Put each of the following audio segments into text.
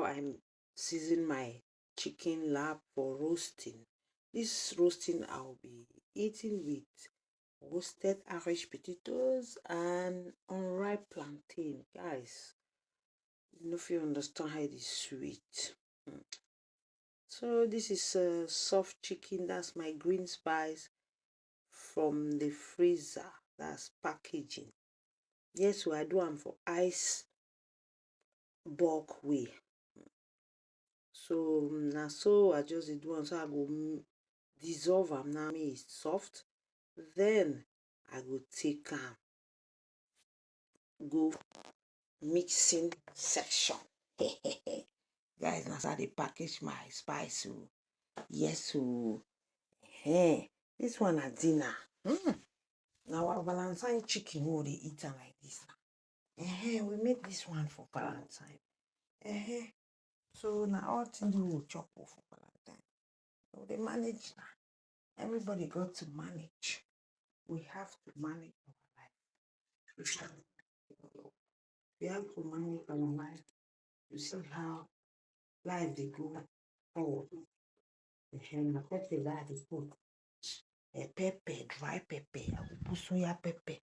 I'm seasoning my chicken lap for roasting. This roasting I'll be eating with roasted Irish potatoes and unripe plantain. Guys, you know if you understand how it is sweet. So this is soft chicken. That's my green spice from the freezer. That's packaging. Yes, so I do them for ice bulk way. So now so I just do one, so I go dissolve am now make it soft. Then I go take am go mixing section. Guys, na so I dey package my spice. So yes, so this one na dinner. Now our Valentine chicken we dey eat am like this. We make this one for Valentine. So now all things we will chop for Valentine. So they manage now. Everybody got to manage. We have to manage our life. We have to manage our life to see how life they go forward. Na pepper that they put. Pepper, dry pepper, I will put soya pepper,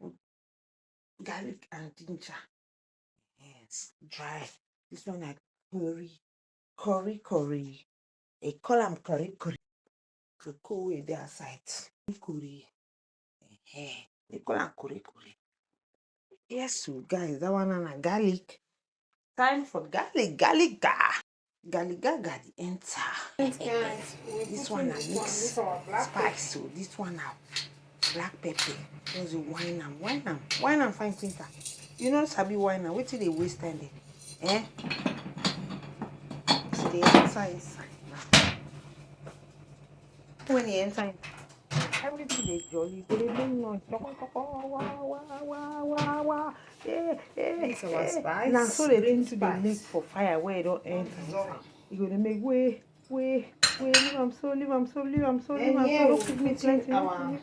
put garlic and ginger. Yes, dry. This one like curry. They call them curry. To cool with their sides. Curry. They call them curry. Yes, so guys, that one and a garlic. Time for garlic. Garlic the enter. Guys, This one I mix spice. So this one now black pepper. Just wine and fine printer. You know sabi wine and wait till they waste time there. So they enter inside now. When they enter everything they jolly, they make noise. Wah. It's our spice. Now so they Green think to be spice. leak for fire where it don't enter inside. You gonna make way. Leave am so. Don't put me plenty. Now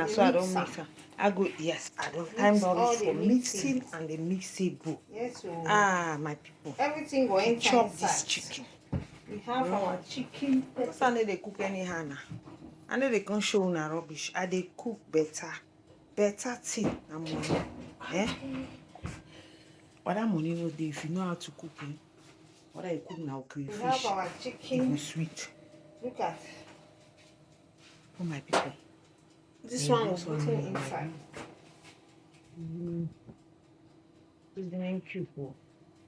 so I don't mix am. I don't time dollars for mixing and the mixable. Yes, so my people. everything go enter Chop inside. this chicken. We have our chicken. Because I know they cook anyhow now. I know they can't show una rubbish. I they cook better thing than money. But that money no dey if you know how to cook. What I cook now, We crayfish. have our chicken. It's sweet. Look at For my people. this one was putting inside. Seasoning cube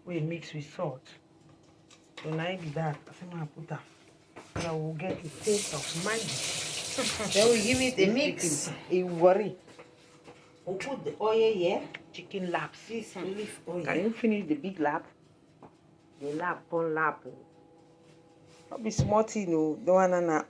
we mix with salt. So now it be that I say I put that. So I will get the taste of Maggi. Then we give it a mix. A worry. We'll put the oil here. Chicken laps. This olive oil. Can you finish the big lap? The lap, one lap. Not be small thing, no. The one